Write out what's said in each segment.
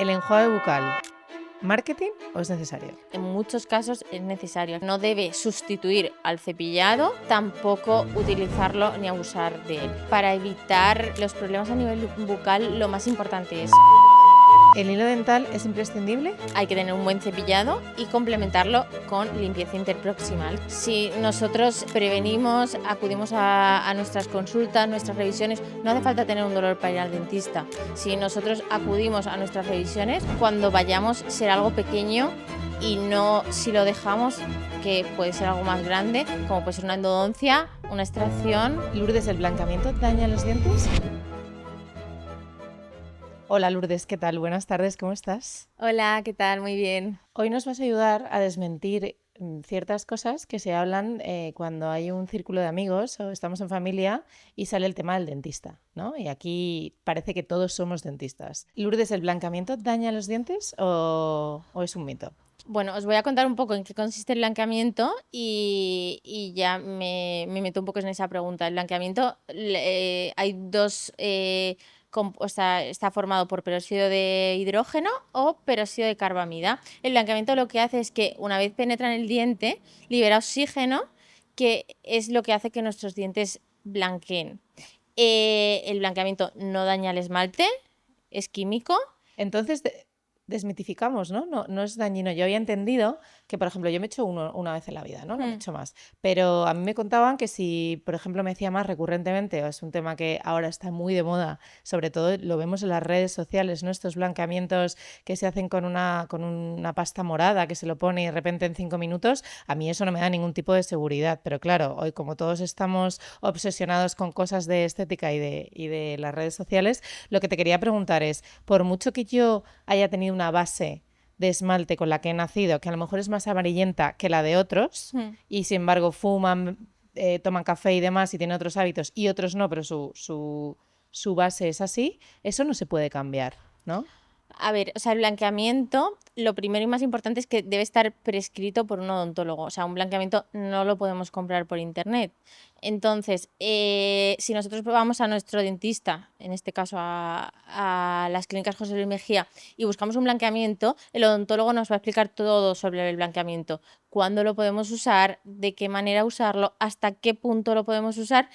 ¿El enjuague bucal, marketing o es necesario? En muchos casos es necesario. No debe sustituir al cepillado, tampoco utilizarlo ni abusar de él. Para evitar los problemas a nivel bucal, lo más importante es: ¿El hilo dental es imprescindible? hay que tener un buen cepillado y complementarlo con limpieza interproximal. Si nosotros prevenimos, acudimos a nuestras consultas, nuestras revisiones, no hace falta tener un dolor para ir al dentista. Si nosotros acudimos a nuestras revisiones, cuando vayamos será algo pequeño y no si lo dejamos, que puede ser algo más grande, como puede ser una endodoncia, una extracción. ¿Lourdes, el blanqueamiento daña los dientes? Hola Lourdes, ¿qué tal? Buenas tardes, ¿cómo estás? Hola, ¿qué tal? Muy bien. Hoy nos vas a ayudar a desmentir ciertas cosas que se hablan cuando hay un círculo de amigos o estamos en familia y sale el tema del dentista, ¿no? Y aquí parece que todos somos dentistas. Lourdes, ¿el blanqueamiento daña los dientes o es un mito? Bueno, os voy a contar un poco en qué consiste el blanqueamiento y ya me meto un poco en esa pregunta. El blanqueamiento, hay dos, o sea, está formado por peróxido de hidrógeno o peróxido de carbamida. El blanqueamiento lo que hace es que una vez penetra en el diente, libera oxígeno, que es lo que hace que nuestros dientes blanqueen. El blanqueamiento no daña el esmalte, es químico. Entonces, desmitificamos, ¿no? No es dañino. Yo había entendido que, por ejemplo, yo me he hecho uno una vez en la vida, ¿no? No me he hecho más. Pero a mí me contaban que si, por ejemplo, me hacía más recurrentemente, o es un tema que ahora está muy de moda, sobre todo lo vemos en las redes sociales, ¿no? Estos blanqueamientos que se hacen con una pasta morada que se lo pone y de repente en 5 minutos, a mí eso no me da ningún tipo de seguridad. Pero claro, hoy como todos estamos obsesionados con cosas de estética y de las redes sociales, lo que te quería preguntar es, por mucho que yo haya tenido una base de esmalte con la que he nacido, que a lo mejor es más amarillenta que la de otros, y sin embargo fuman, toman café y demás y tienen otros hábitos y otros no, pero su base es así, eso no se puede cambiar, ¿no? A ver, o sea, el blanqueamiento, lo primero y más importante es que debe estar prescrito por un odontólogo. O sea, un blanqueamiento no lo podemos comprar por internet. Entonces, si nosotros vamos a nuestro dentista, en este caso a las clínicas José Luis Mejía, y buscamos un blanqueamiento, el odontólogo nos va a explicar todo sobre el blanqueamiento. Cuándo lo podemos usar, de qué manera usarlo, hasta qué punto lo podemos usar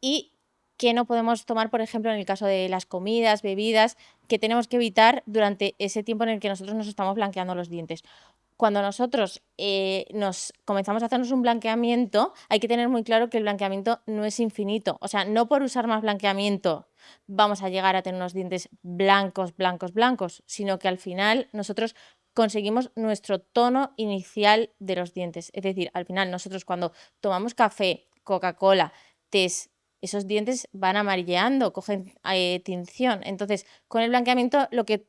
y qué no podemos tomar, por ejemplo, en el caso de las comidas, bebidas, que tenemos que evitar durante ese tiempo en el que nosotros nos estamos blanqueando los dientes. Cuando nosotros nos comenzamos a hacernos un blanqueamiento, hay que tener muy claro que el blanqueamiento no es infinito. O sea, no por usar más blanqueamiento vamos a llegar a tener unos dientes blancos, blancos, blancos, sino que al final nosotros conseguimos nuestro tono inicial de los dientes. Es decir, al final nosotros cuando tomamos café, Coca-Cola, tés, esos dientes van amarilleando, cogen tinción. Entonces, con el blanqueamiento lo que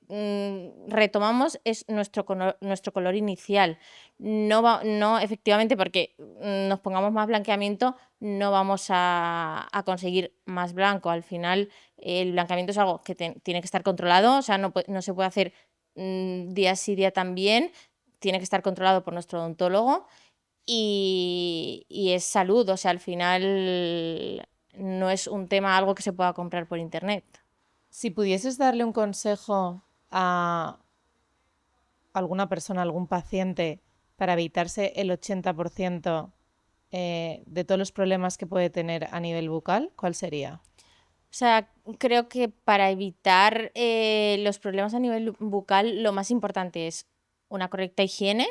retomamos es nuestro color inicial. No efectivamente, porque nos pongamos más blanqueamiento, no vamos a conseguir más blanco. Al final, el blanqueamiento es algo que tiene que estar controlado, o sea, no se puede hacer día sí, día también, tiene que estar controlado por nuestro odontólogo y es salud, o sea, al final no es un tema algo que se pueda comprar por internet. Si pudieses darle un consejo a alguna persona, algún paciente, para evitarse el 80% de todos los problemas que puede tener a nivel bucal, ¿cuál sería? O sea, creo que para evitar los problemas a nivel bucal, lo más importante es una correcta higiene,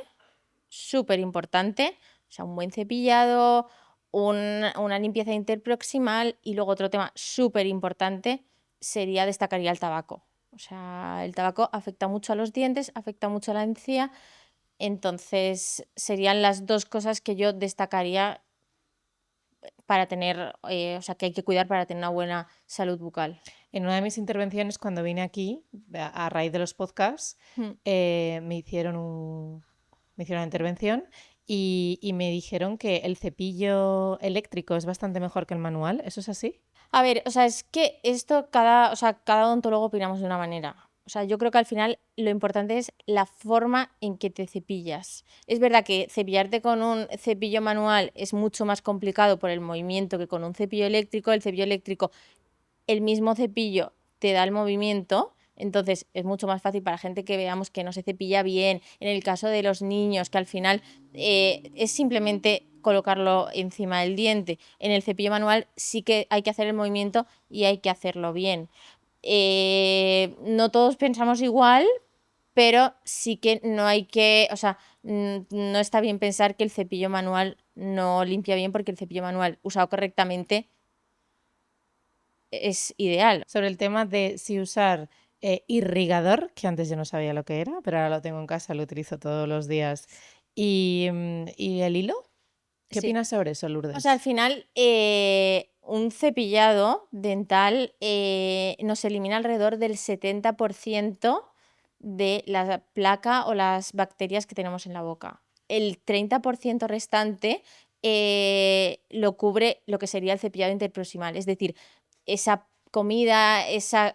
súper importante, o sea, un buen cepillado, una limpieza interproximal y luego otro tema súper importante destacaría el tabaco. O sea, el tabaco afecta mucho a los dientes, afecta mucho a la encía, entonces serían las dos cosas que yo destacaría para tener, o sea, que hay que cuidar para tener una buena salud bucal. En una de mis intervenciones, cuando vine aquí, a raíz de los podcasts, me hicieron una intervención y me dijeron que el cepillo eléctrico es bastante mejor que el manual. ¿Eso es así? A ver, o sea, es que esto cada odontólogo opinamos de una manera. O sea, yo creo que al final lo importante es la forma en que te cepillas. Es verdad que cepillarte con un cepillo manual es mucho más complicado por el movimiento que con un cepillo eléctrico. El cepillo eléctrico, el mismo cepillo te da el movimiento, Entonces es mucho más fácil para gente que veamos que no se cepilla bien. En el caso de los niños, que al final es simplemente colocarlo encima del diente. En el cepillo manual sí que hay que hacer el movimiento y hay que hacerlo bien. No todos pensamos igual, pero sí que no hay que, o sea, no está bien pensar que el cepillo manual no limpia bien, porque el cepillo manual usado correctamente es ideal. Sobre el tema de si usar irrigador, que antes yo no sabía lo que era, pero ahora lo tengo en casa, lo utilizo todos los días. ¿Y el hilo? ¿Qué Sí. opinas sobre eso, O sea, al Lourdes? final, un cepillado dental nos elimina alrededor del 70% de la placa o las bacterias que tenemos en la boca. El 30% restante lo cubre lo que sería el cepillado interproximal, es decir, esa comida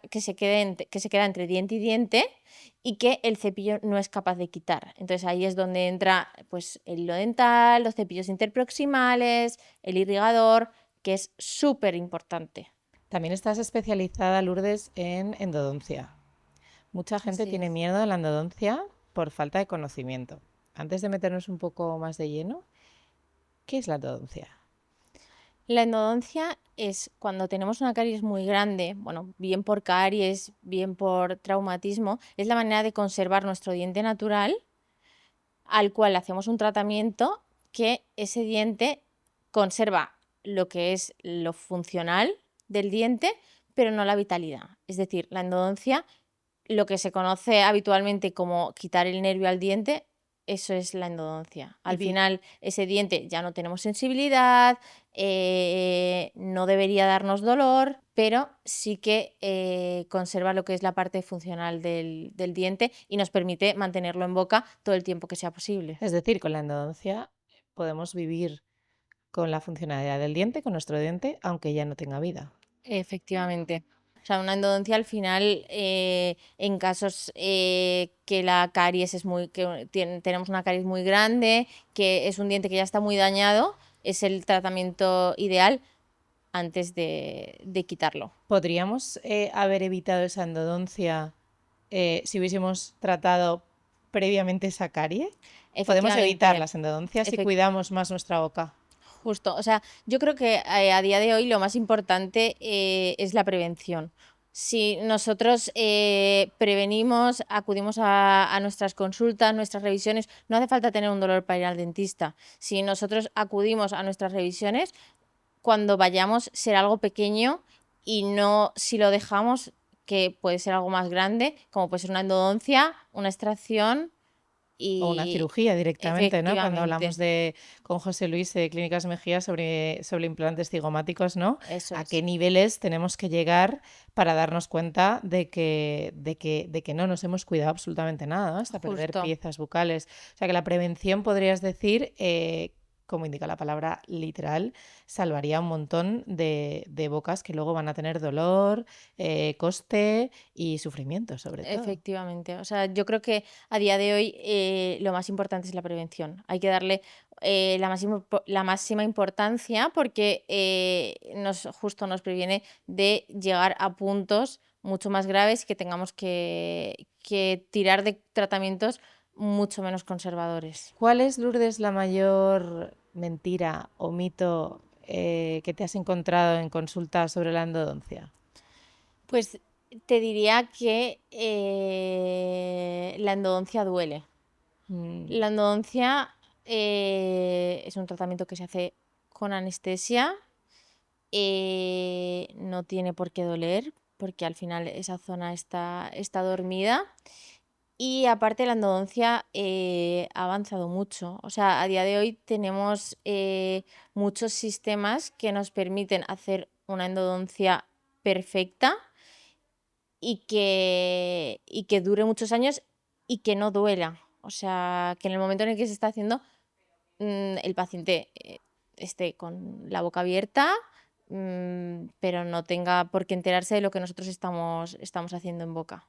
que se queda entre diente y diente y que el cepillo no es capaz de quitar. Entonces ahí es donde entra pues, el hilo dental, los cepillos interproximales, el irrigador, que es súper importante. También estás especializada, Lourdes, en endodoncia. Mucha gente Así tiene es. miedo a la endodoncia por falta de conocimiento. Antes de meternos un poco más de lleno, ¿qué es la endodoncia? La endodoncia es cuando tenemos una caries muy grande, bueno, bien por caries, bien por traumatismo, es la manera de conservar nuestro diente natural, al cual hacemos un tratamiento que ese diente conserva lo que es lo funcional del diente, pero no la vitalidad. Es decir, la endodoncia, lo que se conoce habitualmente como quitar el nervio al diente, eso es la endodoncia. Y Al final, ese diente ya no tenemos sensibilidad, no debería darnos dolor, pero sí que conserva lo que es la parte funcional del diente y nos permite mantenerlo en boca todo el tiempo que sea posible. es decir, con la endodoncia podemos vivir con la funcionalidad del diente, con nuestro diente, aunque ya no tenga vida. Efectivamente. O sea, una endodoncia al final, en casos que la caries es tenemos una caries muy grande, que es un diente que ya está muy dañado, es el tratamiento ideal antes de quitarlo. ¿Podríamos haber evitado esa endodoncia si hubiésemos tratado previamente esa carie? Podemos evitar Efectivamente, las endodoncias si efec- cuidamos más nuestra boca. justo. O sea, yo creo que a día de hoy lo más importante es la prevención. Si nosotros prevenimos, acudimos a nuestras consultas, nuestras revisiones, no hace falta tener un dolor para ir al dentista. Si nosotros acudimos a nuestras revisiones, cuando vayamos será algo pequeño y no si lo dejamos, que puede ser algo más grande, como puede ser una endodoncia, una extracción O una y cirugía directamente, ¿no? Cuando hablamos efectivamente, de con José Luis de Clínicas Mejía sobre implantes cigomáticos, ¿no? eso ¿A qué es, niveles tenemos que llegar para darnos cuenta de que no nos hemos cuidado absolutamente nada, ¿no? Hasta perder justo. piezas bucales. O sea que la prevención, podrías decir, como indica la palabra literal, salvaría un montón de bocas que luego van a tener dolor, coste y sufrimiento, sobre todo. Efectivamente, o sea, yo creo que a día de hoy lo más importante es la prevención. Hay que darle la máxima importancia porque justo nos previene de llegar a puntos mucho más graves y que tengamos que tirar de tratamientos mucho menos conservadores. ¿Cuál es, Lourdes, la mayor mentira o mito que te has encontrado en consulta sobre la endodoncia? Pues te diría que la endodoncia duele. Mm, La endodoncia es un tratamiento que se hace con anestesia, no tiene por qué doler porque al final esa zona está dormida y aparte la endodoncia ha avanzado mucho. O sea, a día de hoy tenemos muchos sistemas que nos permiten hacer una endodoncia perfecta y que dure muchos años y que no duela. O sea, que en el momento en el que se está haciendo, el paciente esté con la boca abierta, pero no tenga por qué enterarse de lo que nosotros estamos haciendo en boca.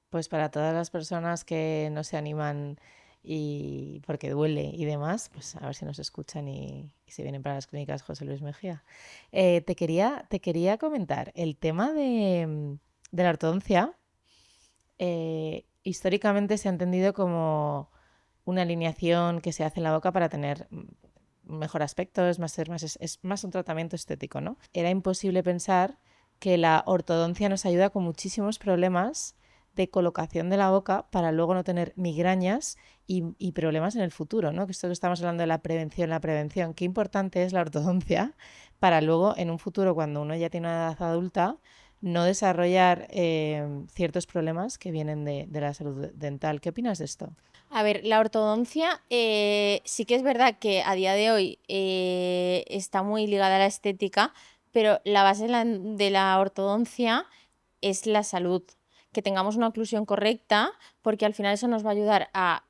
pues para todas las personas que no se animan y porque duele y demás, pues a ver si nos escuchan y se vienen para las clínicas José Luis Mejía. Te quería comentar el tema de la ortodoncia. históricamente se ha entendido como una alineación que se hace en la boca para tener mejor aspecto, es más un tratamiento estético, ¿no? Era imposible pensar que la ortodoncia nos ayuda con muchísimos problemas de colocación de la boca para luego no tener migrañas y problemas en el futuro, ¿no? Que esto que estamos hablando de la prevención, qué importante es la ortodoncia para luego en un futuro, cuando uno ya tiene una edad adulta, no desarrollar ciertos problemas que vienen de la salud dental. ¿Qué opinas de esto? A ver, la ortodoncia sí que es verdad que a día de hoy está muy ligada a la estética, pero la base de la ortodoncia es la salud. Que tengamos una oclusión correcta, porque al final eso nos va a ayudar a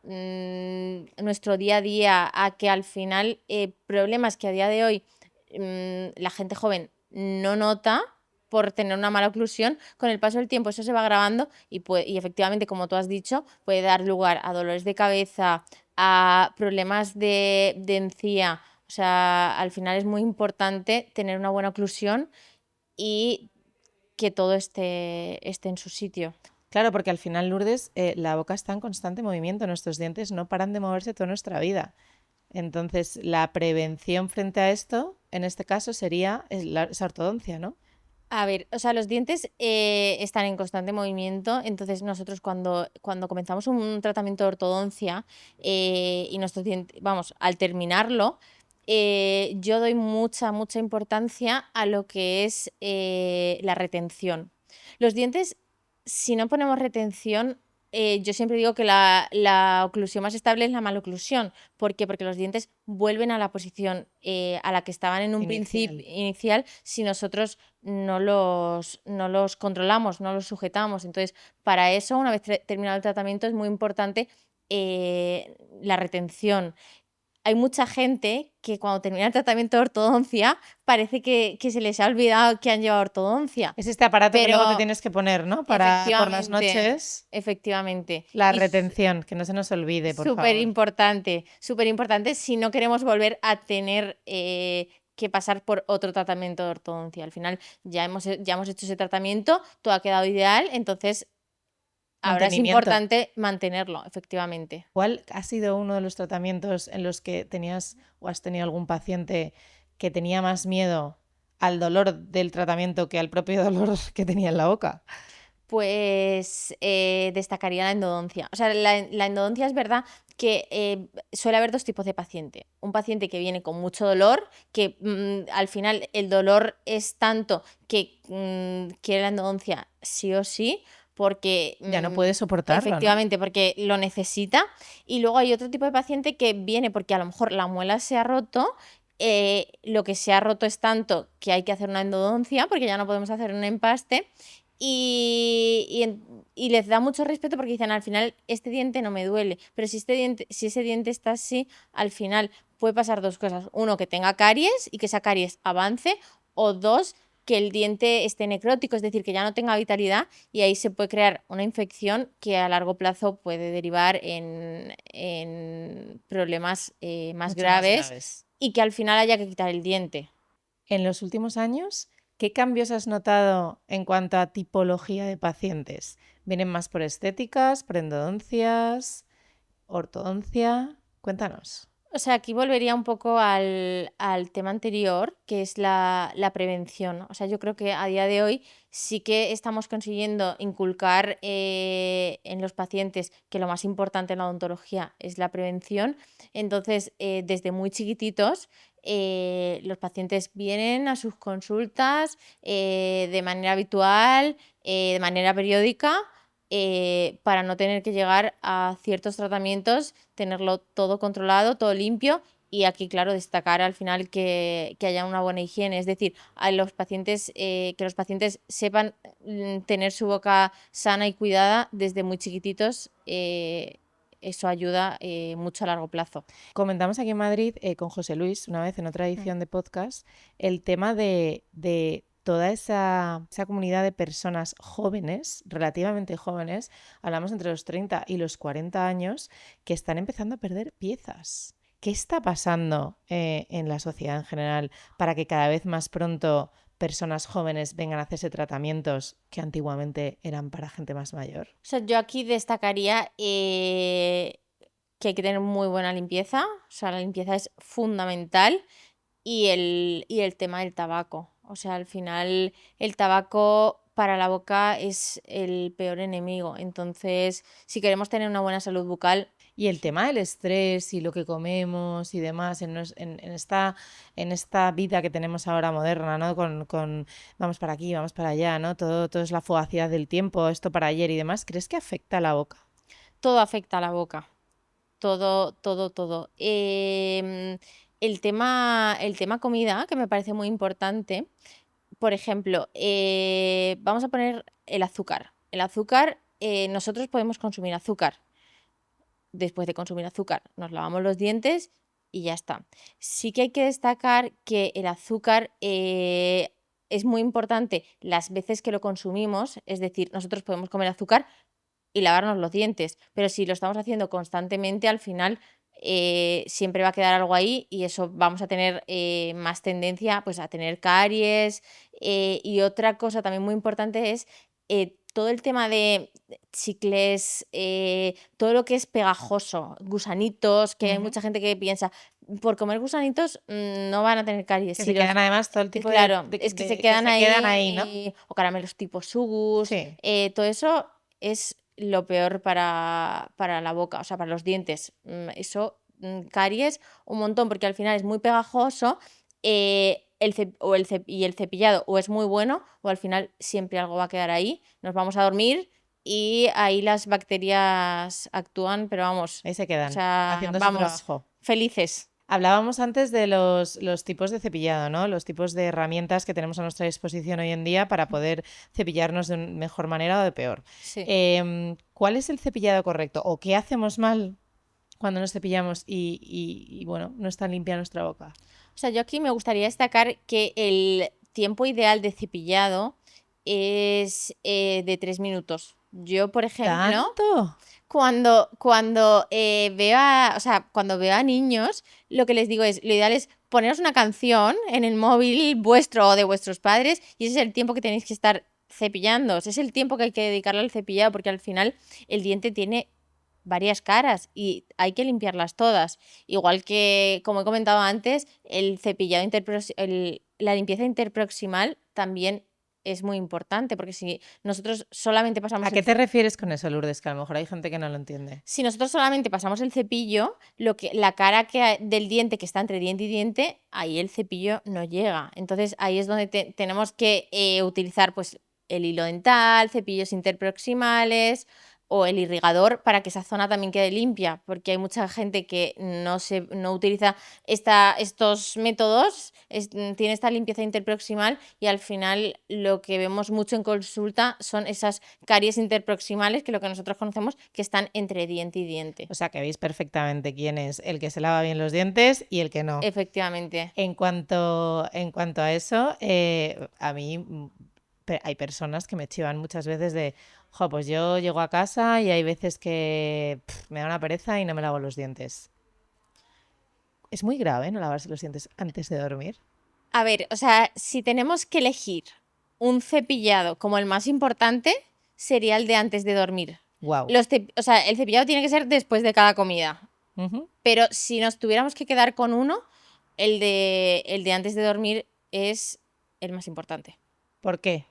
nuestro día a día, a que al final problemas que a día de hoy la gente joven no nota por tener una mala oclusión, con el paso del tiempo eso se va agravando y efectivamente, como tú has dicho, puede dar lugar a dolores de cabeza, a problemas de encía. O sea, al final es muy importante tener una buena oclusión y que todo esté en su sitio. Claro, porque al final, Lourdes, la boca está en constante movimiento, nuestros dientes no paran de moverse toda nuestra vida. Entonces, la prevención frente a esto, en este caso, sería esa ortodoncia, ¿no? A ver, o sea, los dientes están en constante movimiento, entonces nosotros cuando comenzamos un tratamiento de ortodoncia y nuestros dientes, vamos, al terminarlo, yo doy mucha importancia a lo que es la retención. Los dientes, si no ponemos retención, yo siempre digo que la oclusión más estable es la maloclusión. ¿Por qué? Porque los dientes vuelven a la posición a la que estaban en un principio inicial si nosotros no los controlamos, no los sujetamos. Entonces, para eso, una vez terminado el tratamiento, es muy importante la retención. Hay mucha gente que cuando termina el tratamiento de ortodoncia parece que se les ha olvidado que han llevado ortodoncia. Es este aparato que luego te tienes que poner, ¿no? Para por las noches. Efectivamente. La retención, que no se nos olvide, por favor. Súper importante si no queremos volver a tener que pasar por otro tratamiento de ortodoncia. Al final ya hemos hecho ese tratamiento, todo ha quedado ideal, entonces ahora es importante mantenerlo, efectivamente. ¿Cuál ha sido uno de los tratamientos en los que tenías o has tenido algún paciente que tenía más miedo al dolor del tratamiento que al propio dolor que tenía en la boca? Pues destacaría la endodoncia. O sea, la endodoncia es verdad que suele haber dos tipos de paciente. Un paciente que viene con mucho dolor, que al final el dolor es tanto que quiere la endodoncia sí o sí, porque ya no puede soportarlo, efectivamente, ¿no? porque lo necesita. Y luego hay otro tipo de paciente que viene porque a lo mejor la muela se ha roto. Lo que se ha roto es tanto que hay que hacer una endodoncia porque ya no podemos hacer un empaste. Y les da mucho respeto porque dicen, al final este diente no me duele, pero si ese diente está así, al final puede pasar dos cosas: uno, que tenga caries y que esa caries avance, o dos, que el diente esté necrótico, es decir, que ya no tenga vitalidad, y ahí se puede crear una infección que a largo plazo puede derivar en problemas más graves y que al final haya que quitar el diente. En los últimos años, ¿qué cambios has notado en cuanto a tipología de pacientes? ¿Vienen más por estéticas, por endodoncias, ortodoncia? Cuéntanos. O sea, aquí volvería un poco al tema anterior, que es la prevención. O sea, yo creo que a día de hoy sí que estamos consiguiendo inculcar en los pacientes que lo más importante en la odontología es la prevención. Entonces, desde muy chiquititos, los pacientes vienen a sus consultas de manera habitual, de manera periódica, para no tener que llegar a ciertos tratamientos, tenerlo todo controlado, todo limpio. Y aquí, claro, destacar al final que haya una buena higiene, es decir, a los pacientes, que los pacientes sepan tener su boca sana y cuidada desde muy chiquititos. Eso ayuda mucho a largo plazo. Comentamos aquí en Madrid con José Luis, una vez en otra edición de podcast, el tema de toda esa comunidad de personas jóvenes, relativamente jóvenes, hablamos entre los 30 y los 40 años, que están empezando a perder piezas. ¿Qué está pasando en la sociedad en general para que cada vez más pronto personas jóvenes vengan a hacerse tratamientos que antiguamente eran para gente más mayor? O sea, yo aquí destacaría que hay que tener muy buena limpieza, o sea, la limpieza es fundamental y el tema del tabaco. O sea, al final el tabaco para la boca es el peor enemigo. Entonces, si queremos tener una buena salud bucal, Y el tema del estrés y lo que comemos y demás en esta vida que tenemos ahora moderna, ¿no? Con vamos para aquí, vamos para allá, ¿no? Todo es la fugacidad del tiempo, esto para ayer y demás. ¿Crees que afecta a la boca? todo afecta a la boca. Todo, todo, todo. El tema comida, que me parece muy importante. Por ejemplo, vamos a poner el azúcar. El azúcar, nosotros podemos consumir azúcar. Después de consumir azúcar, nos lavamos los dientes y ya está. Sí que hay que destacar que el azúcar es muy importante las veces que lo consumimos, es decir, nosotros podemos comer azúcar y lavarnos los dientes, pero si lo estamos haciendo constantemente, al final siempre va a quedar algo ahí y eso vamos a tener más tendencia pues, a tener caries. Y otra cosa también muy importante es todo el tema de chicles, todo lo que es pegajoso, gusanitos, que hay mucha gente que piensa, por comer gusanitos no van a tener caries. Que Si se quedan además todo el tipo claro, es que se quedan ahí, ¿no? o caramelos tipo sugus, Sí. todo eso es lo peor para la boca, o sea, para los dientes. Eso, caries, un montón, porque al final es muy pegajoso y el cepillado o es muy bueno o al final siempre algo va a quedar ahí. Nos vamos a dormir y ahí las bacterias actúan, pero vamos, Ahí se o quedan, sea, haciendo su vamos, trabajo. felices. Hablábamos antes de los tipos de cepillado, ¿no? Los tipos de herramientas que tenemos a nuestra disposición hoy en día para poder cepillarnos de mejor manera o de peor. Sí. ¿Cuál es el cepillado correcto? ¿O qué hacemos mal cuando nos cepillamos y, bueno, no está limpia nuestra boca? O sea, yo aquí me gustaría destacar que el tiempo ideal de cepillado es de 3 minutos. Yo, por ejemplo, ¿Tanto? o sea, cuando veo a niños, lo que les digo es, lo ideal es poneros una canción en el móvil vuestro o de vuestros padres y ese es el tiempo que tenéis que estar cepillándoos. Es el tiempo que hay que dedicarle al cepillado porque al final el diente tiene varias caras y hay que limpiarlas todas. Igual que, como he comentado antes, la limpieza interproximal también es muy importante, porque si nosotros solamente pasamos ¿A qué te refieres con eso, Lourdes? Que a lo mejor hay gente que no lo entiende. si nosotros solamente pasamos el cepillo, la cara del diente que está entre diente y diente, ahí el cepillo no llega. Entonces ahí es donde tenemos que utilizar pues el hilo dental, cepillos interproximales o el irrigador para que esa zona también quede limpia, porque hay mucha gente que no utiliza estos métodos, tiene esta limpieza interproximal y al final lo que vemos mucho en consulta son esas caries interproximales, que lo que nosotros conocemos que están entre diente y diente. O sea, que veis perfectamente quién es el que se lava bien los dientes y el que no. Efectivamente. En cuanto a eso, a mí hay personas que me chivan muchas veces de, jo, pues yo llego a casa y hay veces que me da una pereza y no me lavo los dientes. Es muy grave no lavarse los dientes antes de dormir. A ver, o sea, si tenemos que elegir un cepillado como el más importante, sería el de antes de dormir. Wow. O sea, el cepillado tiene que ser después de cada comida. Pero si nos tuviéramos que quedar con uno, el de antes de dormir es el más importante. ¿Por qué?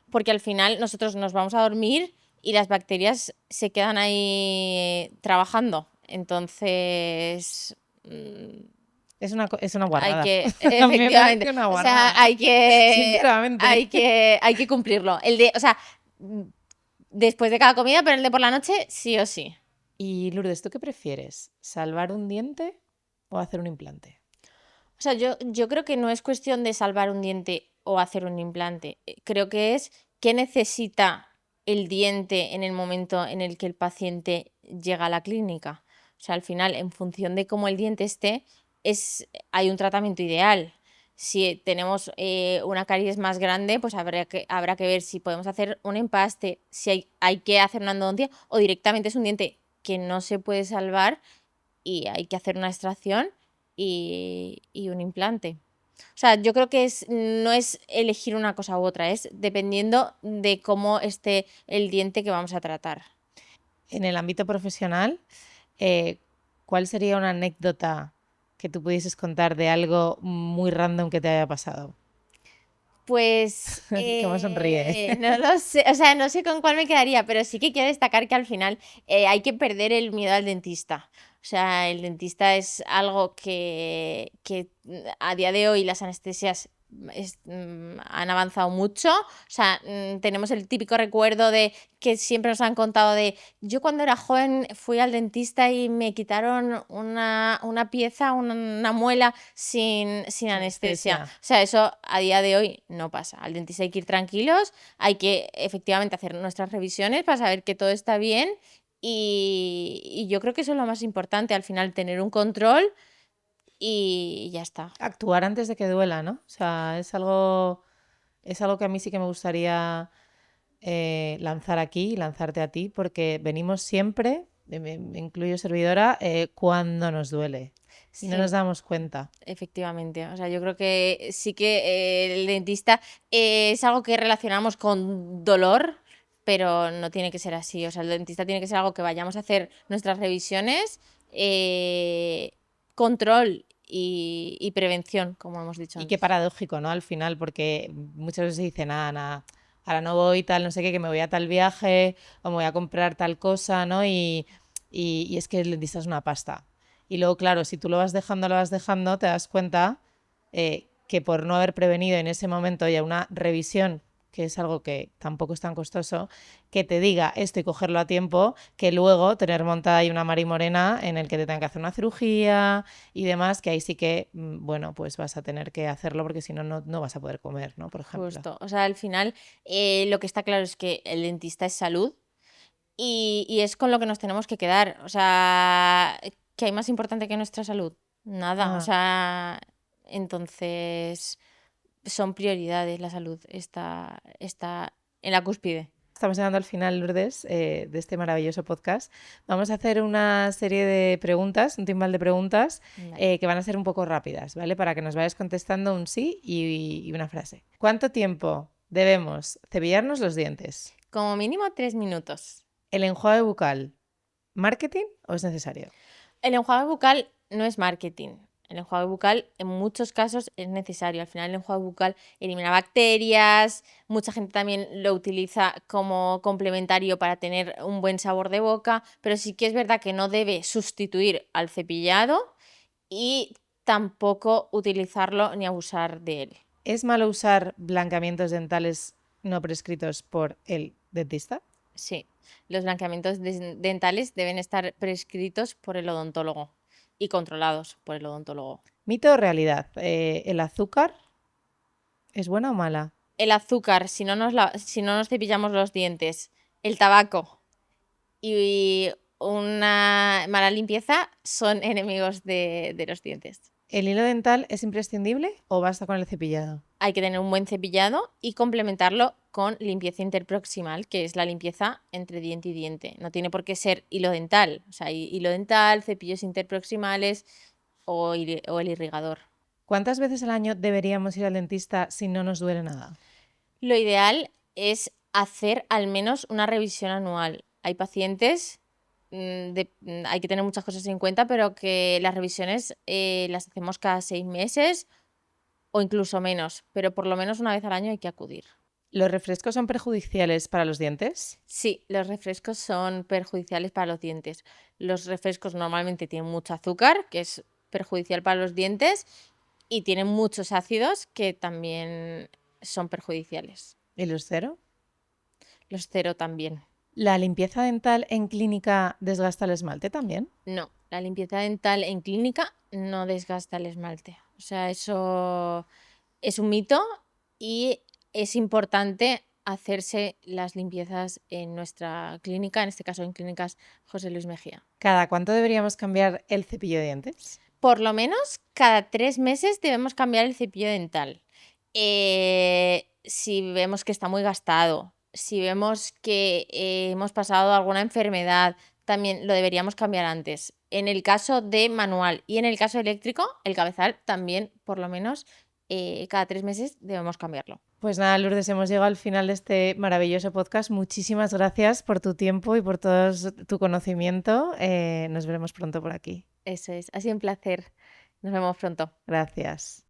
Porque al final nosotros nos vamos a dormir y las bacterias se quedan ahí trabajando. Entonces, Es una hay guarrada. que, A mí me parece efectivamente, una o guarrada. sea, Sinceramente. hay que cumplirlo. O sea, después de cada comida, pero el de por la noche, sí o sí. Y Lourdes, ¿tú qué prefieres? ¿Salvar un diente o hacer un implante? O sea, yo creo que no es cuestión de salvar un diente o hacer un implante. Creo que es qué necesita el diente en el momento en el que el paciente llega a la clínica. O sea, al final, en función de cómo el diente esté, hay un tratamiento ideal. Si tenemos una caries más grande, pues habrá que ver si podemos hacer un empaste, si hay que hacer una endodoncia o directamente es un diente que no se puede salvar y hay que hacer una extracción y un implante. O sea, yo creo que no es elegir una cosa u otra, es dependiendo de cómo esté el diente que vamos a tratar. En el ámbito profesional, eh, ¿cuál sería una anécdota que tú pudieses contar de algo muy random que te haya pasado? Pues Que me sonríe. no lo sé, o sea, no sé con cuál me quedaría, pero sí que quiero destacar que al final hay que perder el miedo al dentista. O sea, el dentista es algo que a día de hoy las anestesias han avanzado mucho. O sea, tenemos el típico recuerdo de que siempre nos han contado de yo cuando era joven fui al dentista y me quitaron una pieza, una muela sin anestesia. O sea, eso a día de hoy no pasa. Al dentista hay que ir tranquilos, hay que efectivamente hacer nuestras revisiones para saber que todo está bien y yo creo que eso es lo más importante, al final tener un control y ya está. Actuar antes de que duela, ¿no? O sea, es algo que a mí sí que me gustaría lanzar aquí y lanzarte a ti, porque venimos siempre, me incluyo servidora, cuando nos duele y no nos Sí, damos cuenta. efectivamente. O sea, yo creo que sí que el dentista es algo que relacionamos con dolor, pero no tiene que ser así. O sea, el dentista tiene que ser algo que vayamos a hacer nuestras revisiones, control y prevención, como hemos dicho Y qué antes. paradójico, ¿no? Al final, porque muchas veces se dice, nada, nada, ahora no voy, tal, no sé qué, que me voy a tal viaje o me voy a comprar tal cosa, ¿no? Y es que el dentista es una pasta. Y luego, claro, si tú lo vas dejando, te das cuenta que por no haber prevenido en ese momento ya una revisión, que es algo que tampoco es tan costoso, que te diga esto y cogerlo a tiempo, que luego tener montada ahí una Mari Morena en el que te tengan que hacer una cirugía y demás, que ahí sí que, bueno, pues vas a tener que hacerlo porque si no, no vas a poder comer, ¿no? Por ejemplo. Justo. O sea, al final lo que está claro es que el dentista es salud y es con lo que nos tenemos que quedar. O sea, ¿qué hay más importante que nuestra salud? Nada. O Ah, sea, entonces son prioridades, la salud está en la cúspide. estamos llegando al final, Lourdes, de este maravilloso podcast. Vamos a hacer una serie de preguntas, un timbal de preguntas Vale. que van a ser un poco rápidas, ¿vale? Para que nos vayas contestando un sí y una frase. ¿Cuánto tiempo debemos cepillarnos los dientes? Como mínimo 3 minutos. ¿El enjuague bucal, marketing o es necesario? El enjuague bucal no es marketing. El enjuague bucal en muchos casos es necesario. Al final el enjuague bucal elimina bacterias, mucha gente también lo utiliza como complementario para tener un buen sabor de boca, pero sí que es verdad que no debe sustituir al cepillado y tampoco utilizarlo ni abusar de él. ¿Es malo usar blanqueamientos dentales no prescritos por el dentista? Sí, los blanqueamientos dentales deben estar prescritos por el odontólogo y controlados por el odontólogo. ¿Mito o realidad? ¿El azúcar es buena o mala? El azúcar, si no nos cepillamos los dientes, el tabaco y una mala limpieza son enemigos de los dientes. ¿El hilo dental es imprescindible o basta con el cepillado? Hay que tener un buen cepillado y complementarlo con limpieza interproximal, que es la limpieza entre diente y diente. No tiene por qué ser hilo dental. O sea, hay hilo dental, cepillos interproximales o el irrigador. ¿Cuántas veces al año deberíamos ir al dentista si no nos duele nada? Lo ideal es hacer al menos una revisión anual. Hay pacientes, hay que tener muchas cosas en cuenta, pero que las revisiones las hacemos cada 6 meses o incluso menos, pero por lo menos una vez al año hay que acudir. ¿Los refrescos son perjudiciales para los dientes? Sí, los refrescos son perjudiciales para los dientes. Los refrescos normalmente tienen mucho azúcar, que es perjudicial para los dientes, y tienen muchos ácidos que también son perjudiciales. ¿Y los cero? Los cero también. ¿La limpieza dental en clínica desgasta el esmalte también? No, la limpieza dental en clínica no desgasta el esmalte. O sea, eso es un mito y es importante hacerse las limpiezas en nuestra clínica, en este caso en Clínicas José Luis Mejía. ¿Cada cuánto deberíamos cambiar el cepillo de dientes? Por lo menos cada 3 meses debemos cambiar el cepillo dental. Si vemos que está muy gastado, si vemos que hemos pasado alguna enfermedad, también lo deberíamos cambiar antes. En el caso de manual y en el caso eléctrico, el cabezal también por lo menos cada 3 meses debemos cambiarlo. Pues nada, Lourdes, hemos llegado al final de este maravilloso podcast. Muchísimas gracias por tu tiempo y por todo tu conocimiento. Nos veremos pronto por aquí. Eso es, ha sido un placer. Nos vemos pronto. Gracias.